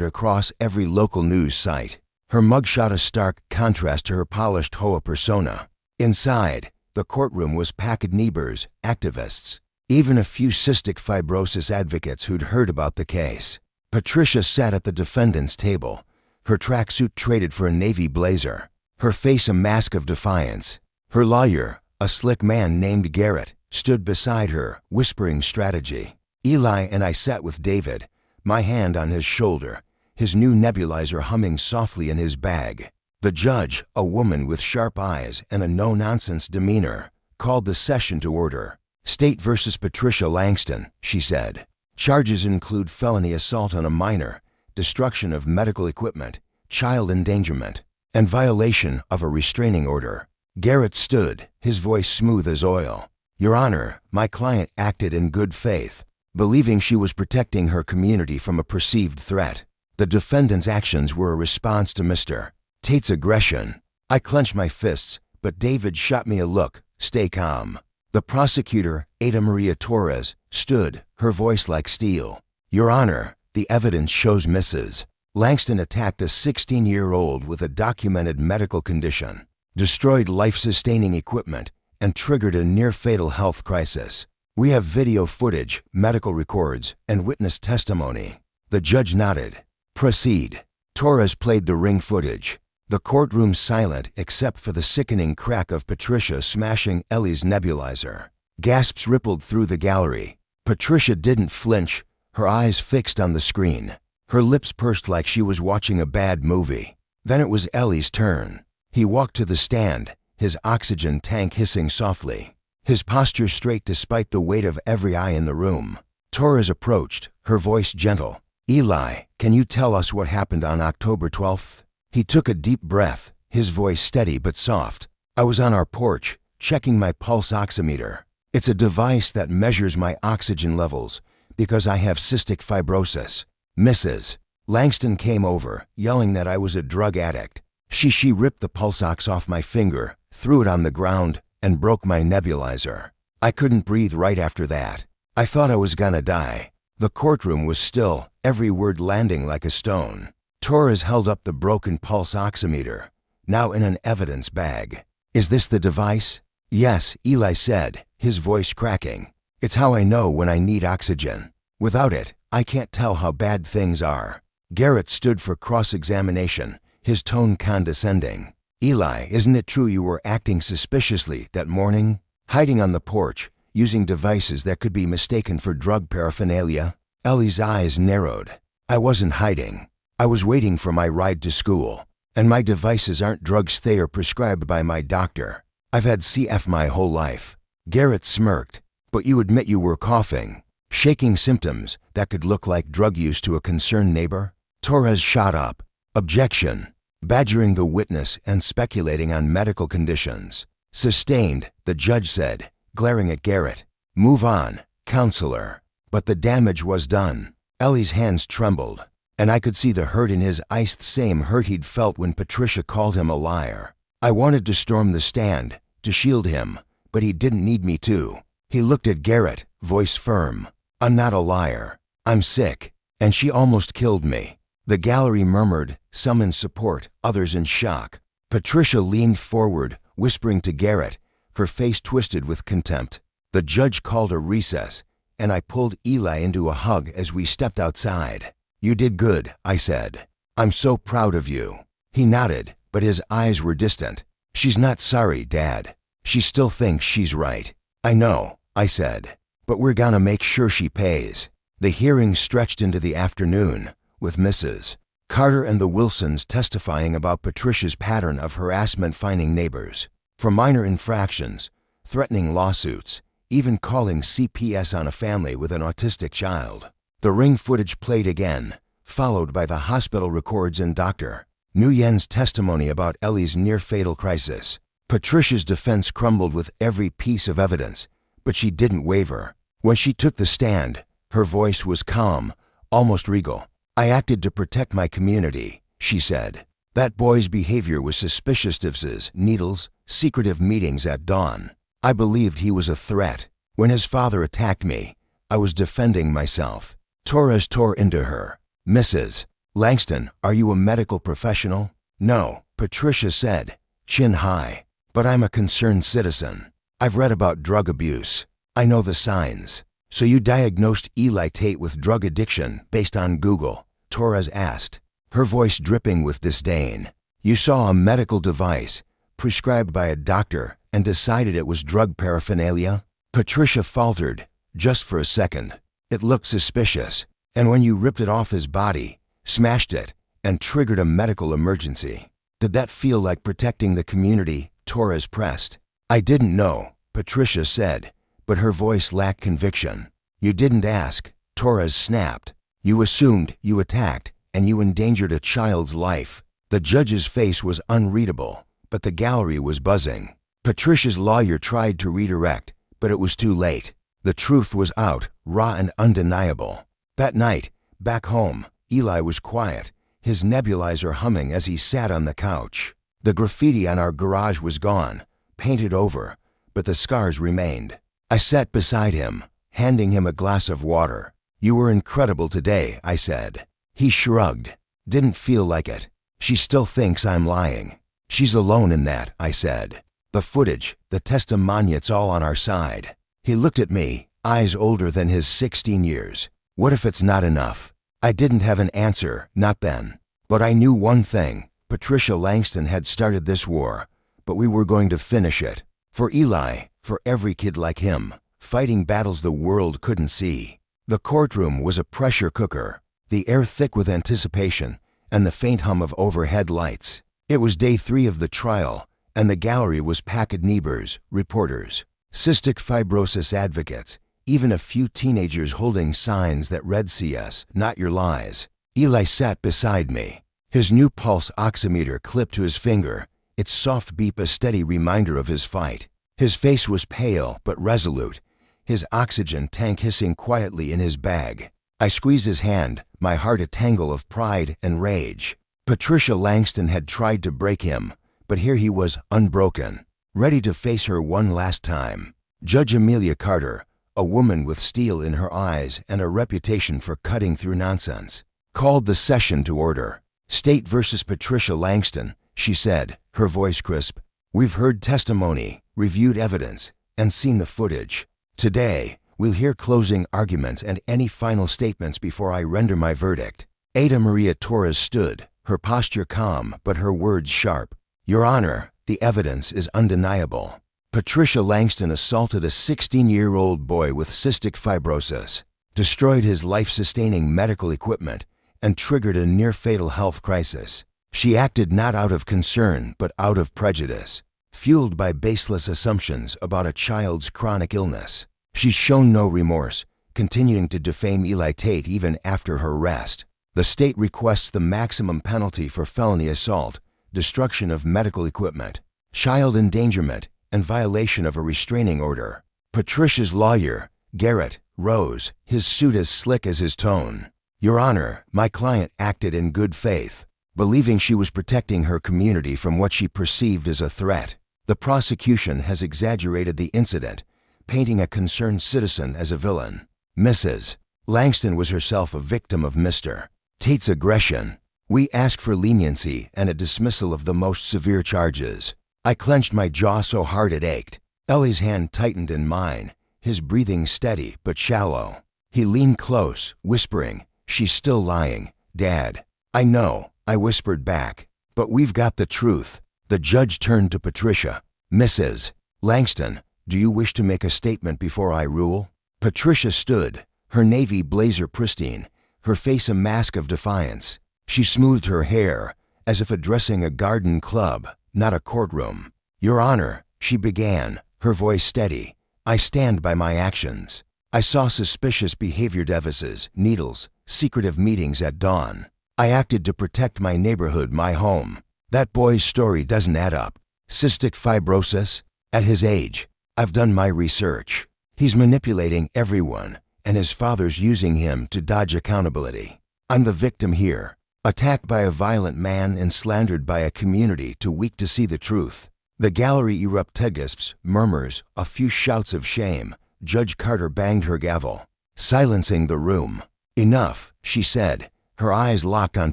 across every local news site. Her mugshot a stark contrast to her polished HOA persona. Inside, the courtroom was packed neighbors, activists, even a few cystic fibrosis advocates who'd heard about the case. Patricia sat at the defendant's table, her tracksuit traded for a navy blazer, her face a mask of defiance. Her lawyer, a slick man named Garrett, stood beside her, whispering strategy. Eli and I sat with David, my hand on his shoulder, his new nebulizer humming softly in his bag. The judge, a woman with sharp eyes and a no-nonsense demeanor, called the session to order. "State versus Patricia Langston," she said. "Charges include felony assault on a minor, destruction of medical equipment, child endangerment, and violation of a restraining order." Garrett stood, his voice smooth as oil. "Your Honor, my client acted in good faith, believing she was protecting her community from a perceived threat. The defendant's actions were a response to Mr. Tate's aggression." I clenched my fists, but David shot me a look. "Stay calm." The prosecutor, Ada Maria Torres, stood, her voice like steel. "Your Honor, the evidence shows Mrs. Langston attacked a 16-year-old with a documented medical condition, destroyed life-sustaining equipment, and triggered a near-fatal health crisis. We have video footage, medical records, and witness testimony." The judge nodded. "Proceed." Torres played the ring footage. The courtroom silent except for the sickening crack of Patricia smashing Ellie's nebulizer. Gasps rippled through the gallery. Patricia didn't flinch, her eyes fixed on the screen. Her lips pursed like she was watching a bad movie. Then it was Ellie's turn. He walked to the stand, his oxygen tank hissing softly, his posture straight despite the weight of every eye in the room. Torres approached, her voice gentle. "Eli, can you tell us what happened on October 12th? He took a deep breath, his voice steady but soft. "I was on our porch, checking my pulse oximeter. It's a device that measures my oxygen levels because I have cystic fibrosis. Mrs. Langston came over, yelling that I was a drug addict. She ripped the pulse ox off my finger, threw it on the ground, and broke my nebulizer. I couldn't breathe right after that. I thought I was gonna die." The courtroom was still, every word landing like a stone. Torres held up the broken pulse oximeter, now in an evidence bag. "Is this the device?" "Yes," Eli said, his voice cracking. "It's how I know when I need oxygen. Without it, I can't tell how bad things are." Garrett stood for cross-examination, his tone condescending. "Eli, isn't it true you were acting suspiciously that morning? Hiding on the porch, using devices that could be mistaken for drug paraphernalia?" Ellie's eyes narrowed. "I wasn't hiding. I was waiting for my ride to school. And my devices aren't drugs they are prescribed by my doctor. I've had CF my whole life." Garrett smirked. "But you admit you were coughing, shaking symptoms that could look like drug use to a concerned neighbor?" Torres shot up. "Objection," badgering the witness and speculating on medical conditions. "Sustained," the judge said, glaring at Garrett. "Move on, counselor." But the damage was done. Ellie's hands trembled, and I could see the hurt in his eyes, the same hurt he'd felt when Patricia called him a liar. I wanted to storm the stand, to shield him, but he didn't need me to. He looked at Garrett, voice firm. "I'm not a liar. I'm sick, and she almost killed me. The gallery murmured, some in support, others in shock. Patricia leaned forward, whispering to Garrett, her face twisted with contempt. The judge called a recess, and I pulled Eli into a hug as we stepped outside. "You did good," I said. "I'm so proud of you." He nodded, but his eyes were distant. "She's not sorry, Dad. She still thinks she's right." "I know," I said, "but we're gonna make sure she pays." The hearing stretched into the afternoon, with Mrs. Carter and the Wilsons testifying about Patricia's pattern of harassment, fining neighbors for minor infractions, threatening lawsuits, even calling CPS on a family with an autistic child. The ring footage played again, followed by the hospital records and Dr. Nguyen's testimony about Ellie's near-fatal crisis. Patricia's defense crumbled with every piece of evidence, but she didn't waver. When she took the stand, her voice was calm, almost regal. "I acted to protect my community," she said. "That boy's behavior was suspicious. Divses, needles, secretive meetings at dawn. I believed he was a threat. When his father attacked me, I was defending myself." Torres tore into her. "Mrs. Langston, are you a medical professional?" "No," Patricia said, chin high. "But I'm a concerned citizen. I've read about drug abuse. I know the signs." "So you diagnosed Eli Tate with drug addiction based on Google?" Torres asked, her voice dripping with disdain. "You saw a medical device, prescribed by a doctor, and decided it was drug paraphernalia?" Patricia faltered, just for a second. "It looked suspicious. And when you ripped it off his body, smashed it, and triggered a medical emergency, did that feel like protecting the community?" Torres pressed. "I didn't know," Patricia said, but her voice lacked conviction. "You didn't ask," Torres snapped. "You assumed, you attacked, and you endangered a child's life." The judge's face was unreadable, but the gallery was buzzing. Patricia's lawyer tried to redirect, but it was too late. The truth was out, raw and undeniable. That night, back home, Eli was quiet, his nebulizer humming as he sat on the couch. The graffiti on our garage was gone, painted over, but the scars remained. I sat beside him, handing him a glass of water. "You were incredible today," I said. He shrugged. "Didn't feel like it. She still thinks I'm lying." "She's alone in that," I said. "The footage, the testimony, it's all on our side." He looked at me, eyes older than his 16 years. "What if it's not enough?" I didn't have an answer, not then. But I knew one thing. Patricia Langston had started this war, but we were going to finish it. For Eli, for every kid like him, fighting battles the world couldn't see. The courtroom was a pressure cooker, the air thick with anticipation and the faint hum of overhead lights. It was day 3 of the trial, and the gallery was packed neighbors, reporters, cystic fibrosis advocates, even a few teenagers holding signs that read "CS, not your lies." Eli sat beside me, his new pulse oximeter clipped to his finger, its soft beep a steady reminder of his fight. His face was pale but resolute, his oxygen tank hissing quietly in his bag. I squeezed his hand, my heart a tangle of pride and rage. Patricia Langston had tried to break him, but here he was, unbroken, ready to face her one last time. Judge Amelia Carter, a woman with steel in her eyes and a reputation for cutting through nonsense, called the session to order. "State versus Patricia Langston," she said, her voice crisp. "We've heard testimony, reviewed evidence, and seen the footage. Today, we'll hear closing arguments and any final statements before I render my verdict." Ada Maria Torres stood, her posture calm but her words sharp. "Your Honor, the evidence is undeniable. Patricia Langston assaulted a 16-year-old boy with cystic fibrosis, destroyed his life-sustaining medical equipment, and triggered a near-fatal health crisis. She acted not out of concern but out of prejudice, fueled by baseless assumptions about a child's chronic illness. She's shown no remorse, continuing to defame Eli Tate even after her arrest. The state requests the maximum penalty for felony assault, destruction of medical equipment, child endangerment, and violation of a restraining order." Patricia's lawyer, Garrett, rose, his suit as slick as his tone. "Your Honor, my client acted in good faith, believing she was protecting her community from what she perceived as a threat. The prosecution has exaggerated the incident, painting a concerned citizen as a villain. Mrs. Langston was herself a victim of Mr. Tate's aggression. We ask for leniency and a dismissal of the most severe charges. I clenched my jaw so hard it ached. Ellie's hand tightened in mine, his breathing steady but shallow. He leaned close, whispering, "She's still lying, Dad." "I know," I whispered back. "But we've got the truth." The judge turned to Patricia. "Mrs. Langston, do you wish to make a statement before I rule?" Patricia stood, her navy blazer pristine, her face a mask of defiance. She smoothed her hair, as if addressing a garden club, not a courtroom. "Your Honor," she began, her voice steady, "I stand by my actions. I saw suspicious behavior devices, needles, secretive meetings at dawn. I acted to protect my neighborhood, my home. That boy's story doesn't add up. Cystic fibrosis? At his age. I've done my research. He's manipulating everyone, and his father's using him to dodge accountability. I'm the victim here, attacked by a violent man and slandered by a community too weak to see the truth." The gallery erupted gasps, murmurs, a few shouts of shame. Judge Carter banged her gavel, silencing the room. "Enough," she said, her eyes locked on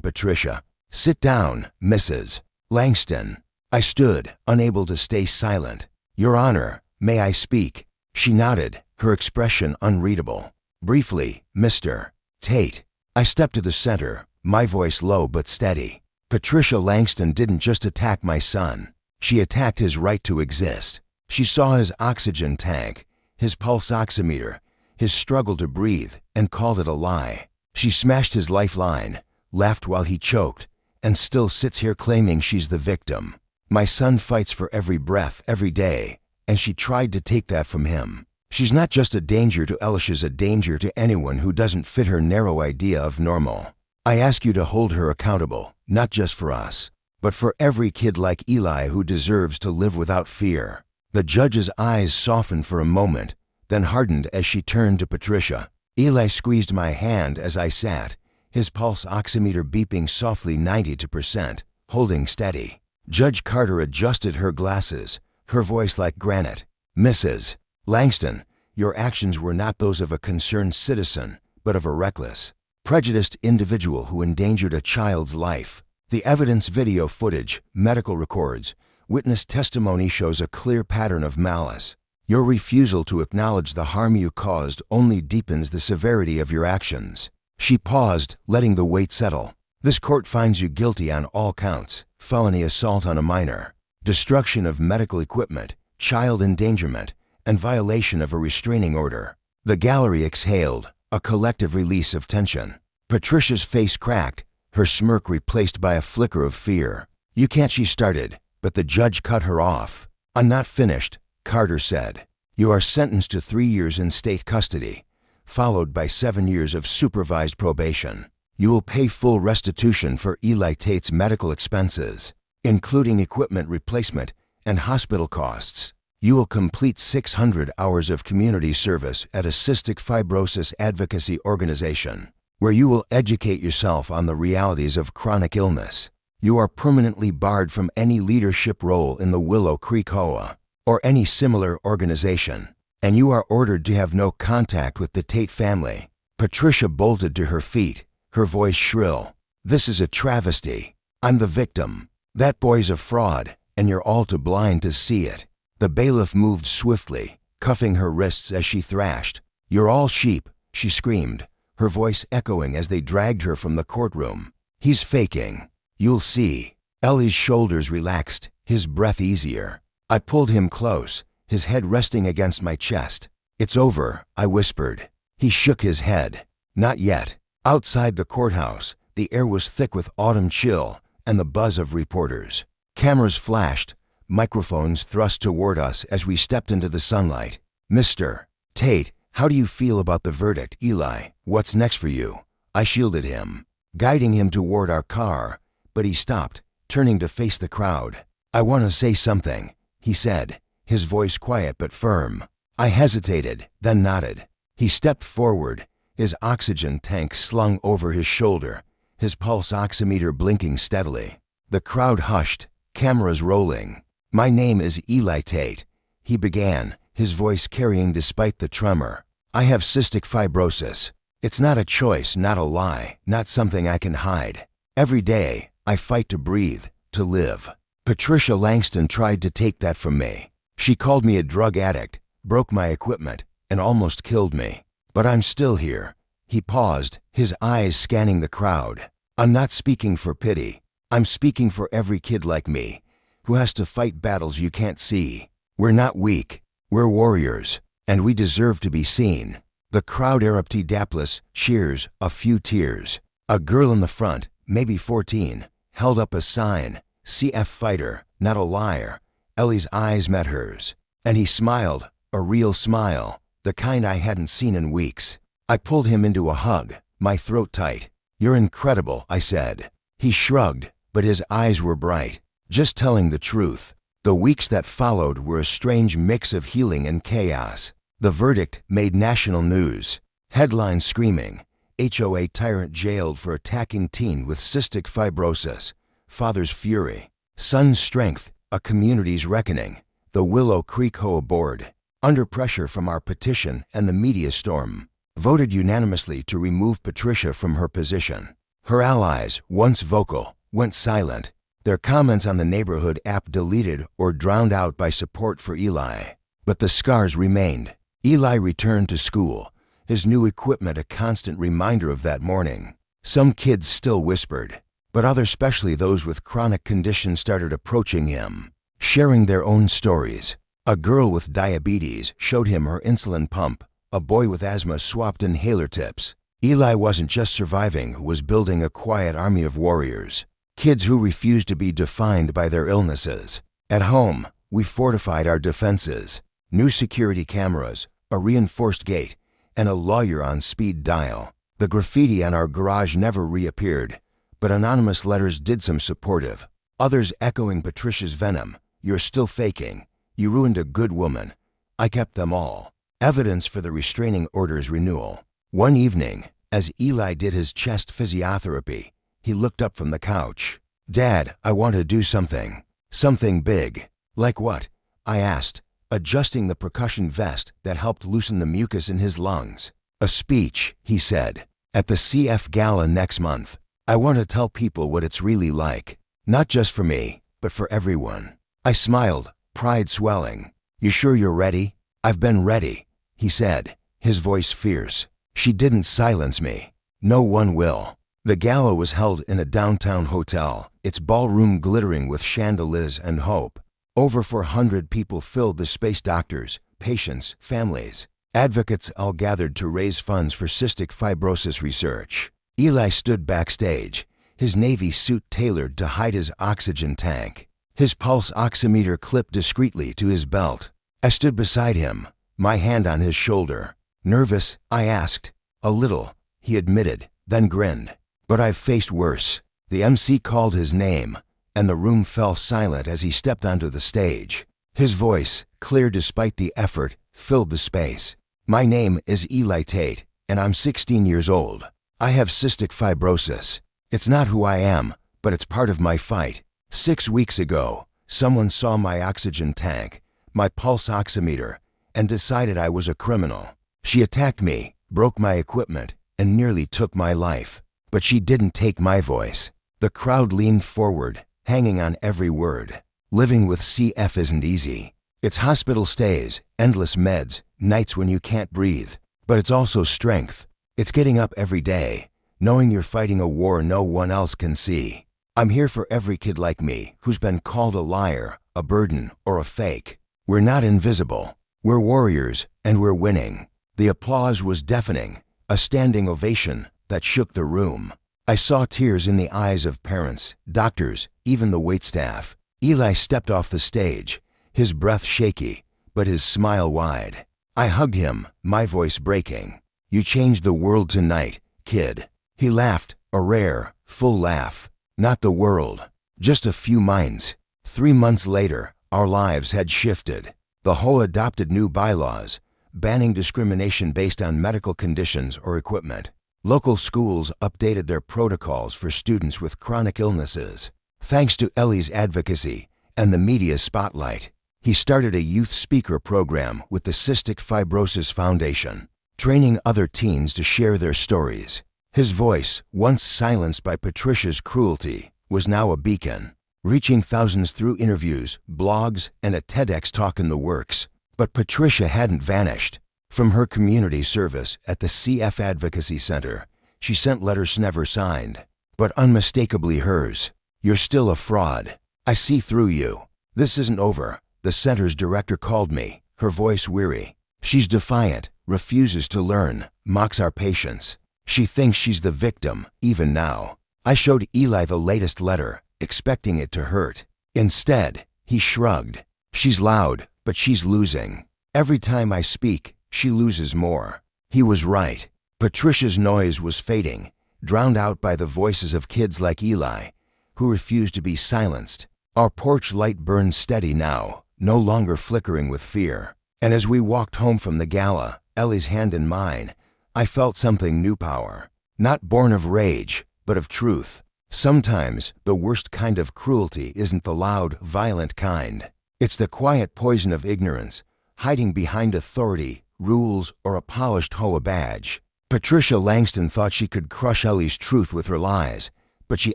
Patricia. "Sit down, Mrs. Langston." I stood, unable to stay silent. "Your Honor, may I speak?" She nodded, her expression unreadable. "Briefly, Mr. Tate." I stepped to the center, my voice low but steady. "Patricia Langston didn't just attack my son. She attacked his right to exist. She saw his oxygen tank, his pulse oximeter, his struggle to breathe, and called it a lie. She smashed his lifeline, laughed while he choked, and still sits here claiming she's the victim. My son fights for every breath, every day, and she tried to take that from him. She's not just a danger to Ella, she's a danger to anyone who doesn't fit her narrow idea of normal. I ask you to hold her accountable, not just for us, but for every kid like Eli who deserves to live without fear." The judge's eyes softened for a moment, then hardened as she turned to Patricia. Eli squeezed my hand as I sat, his pulse oximeter beeping softly 92%, holding steady. Judge Carter adjusted her glasses, her voice like granite. "Mrs. Langston, your actions were not those of a concerned citizen, but of a reckless, prejudiced individual who endangered a child's life. The evidence, video footage, medical records, witness testimony shows a clear pattern of malice. Your refusal to acknowledge the harm you caused only deepens the severity of your actions." She paused, letting the weight settle. "This court finds you guilty on all counts: felony assault on a minor, destruction of medical equipment, child endangerment, and violation of a restraining order." The gallery exhaled, a collective release of tension. Patricia's face cracked, her smirk replaced by a flicker of fear. "You can't," she started, but the judge cut her off. "I'm not finished," Carter said. "You are sentenced to 3 years in state custody, followed by 7 years of supervised probation. You will pay full restitution for Eli Tate's medical expenses, including equipment replacement and hospital costs. You will complete 600 hours of community service at a cystic fibrosis advocacy organization, where you will educate yourself on the realities of chronic illness. You are permanently barred from any leadership role in the Willow Creek HOA or any similar organization, and you are ordered to have no contact with the Tate family." Patricia bolted to her feet, her voice shrill. "This is a travesty. I'm the victim. That boy's a fraud, and you're all too blind to see it." The bailiff moved swiftly, cuffing her wrists as she thrashed. "You're all sheep," she screamed, her voice echoing as they dragged her from the courtroom. "He's faking. You'll see." Ellie's shoulders relaxed, his breath easier. I pulled him close, his head resting against my chest. "It's over," I whispered. He shook his head. "Not yet." Outside the courthouse, the air was thick with autumn chill and the buzz of reporters. Cameras flashed, microphones thrust toward us as we stepped into the sunlight. "Mr. Tate, how do you feel about the verdict, Eli? What's next for you?" I shielded him, guiding him toward our car, but he stopped, turning to face the crowd. "I want to say something," he said, his voice quiet but firm. I hesitated, then nodded. He stepped forward, his oxygen tank slung over his shoulder, his pulse oximeter blinking steadily. The crowd hushed, cameras rolling. "My name is Eli Tate," he began, his voice carrying despite the tremor. "I have cystic fibrosis. It's not a choice, not a lie, not something I can hide. Every day, I fight to breathe, to live. Patricia Langston tried to take that from me. She called me a drug addict, broke my equipment, and almost killed me. But I'm still here. He paused, his eyes scanning the crowd. I'm not speaking for pity. I'm speaking for every kid like me, who has to fight battles you can't see. We're not weak. We're warriors, and we deserve to be seen. The crowd erupted, dapless, cheers, a few tears. A girl in the front, maybe 14, held up a sign, CF fighter, not a liar. Ellie's eyes met hers, and he smiled, a real smile, the kind I hadn't seen in weeks. I pulled him into a hug, my throat tight. You're incredible, I said. He shrugged, but his eyes were bright. Just telling the truth. The weeks that followed were a strange mix of healing and chaos. The verdict made national news. Headlines screaming, HOA Tyrant jailed for attacking teen with cystic fibrosis. Father's fury. Son's strength, a community's reckoning. The Willow Creek HOA board, under pressure from our petition and the media storm, voted unanimously to remove Patricia from her position. Her allies, once vocal, went silent. Their comments on the neighborhood app deleted or drowned out by support for Eli. But the scars remained. Eli returned to school, his new equipment a constant reminder of that morning. Some kids still whispered, but others, especially those with chronic conditions, started approaching him, sharing their own stories. A girl with diabetes showed him her insulin pump. A boy with asthma swapped inhaler tips. Eli wasn't just surviving, was building a quiet army of warriors. Kids who refused to be defined by their illnesses. At home, we fortified our defenses. New security cameras, a reinforced gate, and a lawyer on speed dial. The graffiti on our garage never reappeared, but anonymous letters did some supportive. Others echoing Patricia's venom. You're still faking. You ruined a good woman. I kept them all. Evidence for the restraining order's renewal. One evening, as Eli did his chest physiotherapy, he looked up from the couch. Dad, I want to do something. Something big. Like what? I asked, adjusting the percussion vest that helped loosen the mucus in his lungs. A speech, he said, at the CF Gala next month. I want to tell people what it's really like. Not just for me, but for everyone. I smiled, pride swelling. You sure you're ready? I've been ready, he said, his voice fierce. She didn't silence me. No one will. The gala was held in a downtown hotel, its ballroom glittering with chandeliers and hope. Over 400 people filled the space. Doctors, patients, families, advocates all gathered to raise funds for cystic fibrosis research. Eli stood backstage, his navy suit tailored to hide his oxygen tank, his pulse oximeter clipped discreetly to his belt. I stood beside him, my hand on his shoulder. Nervous, I asked. A little, he admitted, then grinned. But I've faced worse. The MC called his name, and the room fell silent as he stepped onto the stage. His voice, clear despite the effort, filled the space. My name is Eli Tate, and I'm 16 years old. I have cystic fibrosis. It's not who I am, but it's part of my fight. 6 weeks ago, someone saw my oxygen tank, my pulse oximeter, and decided I was a criminal. She attacked me, broke my equipment, and nearly took my life. But she didn't take my voice. The crowd leaned forward, hanging on every word. Living with CF isn't easy. It's hospital stays, endless meds, nights when you can't breathe. But it's also strength. It's getting up every day, knowing you're fighting a war no one else can see. I'm here for every kid like me who's been called a liar, a burden, or a fake. We're not invisible. We're warriors, and we're winning. The applause was deafening, a standing ovation that shook the room. I saw tears in the eyes of parents, doctors, even the waitstaff. Eli stepped off the stage, his breath shaky, but his smile wide. I hugged him, my voice breaking. You changed the world tonight, kid. He laughed, a rare, full laugh. Not the world, just a few minds. 3 months later, our lives had shifted. The HOA adopted new bylaws, banning discrimination based on medical conditions or equipment. Local schools updated their protocols for students with chronic illnesses. Thanks to Ellie's advocacy and the media spotlight, he started a youth speaker program with the Cystic Fibrosis Foundation. training other teens to share their stories. His voice, once silenced by Patricia's cruelty, was now a beacon, reaching thousands through interviews, blogs, and a TEDx talk in the works. But Patricia hadn't vanished. From her community service at the CF Advocacy Center, she sent letters never signed, but unmistakably hers. "You're still a fraud. I see through you. This isn't over." The center's director called me, her voice weary. "She's defiant, refuses to learn, mocks our patients. She thinks she's the victim, even now." I showed Eli the latest letter, expecting it to hurt. Instead, he shrugged. "She's loud, but she's losing. Every time I speak, she loses more." He was right. Patricia's noise was fading, drowned out by the voices of kids like Eli, who refused to be silenced. Our porch light burned steady now, no longer flickering with fear. And as we walked home from the gala, Ellie's hand in mine, I felt something new power. Not born of rage, but of truth. Sometimes the worst kind of cruelty isn't the loud, violent kind. It's the quiet poison of ignorance, hiding behind authority, rules, or a polished HOA badge. Patricia Langston thought she could crush Ellie's truth with her lies, but she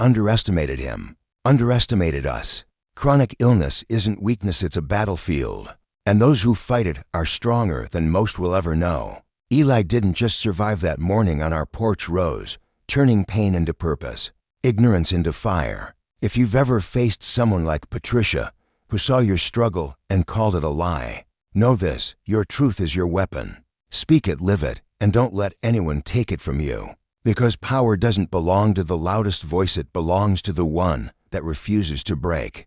underestimated him, underestimated us. Chronic illness isn't weakness, it's a battlefield. And those who fight it are stronger than most will ever know. Eli didn't just survive that morning on our porch rows, turning pain into purpose, ignorance into fire. If you've ever faced someone like Patricia, who saw your struggle and called it a lie, know this: your truth is your weapon. Speak it, live it, and don't let anyone take it from you. Because power doesn't belong to the loudest voice, it belongs to the one that refuses to break.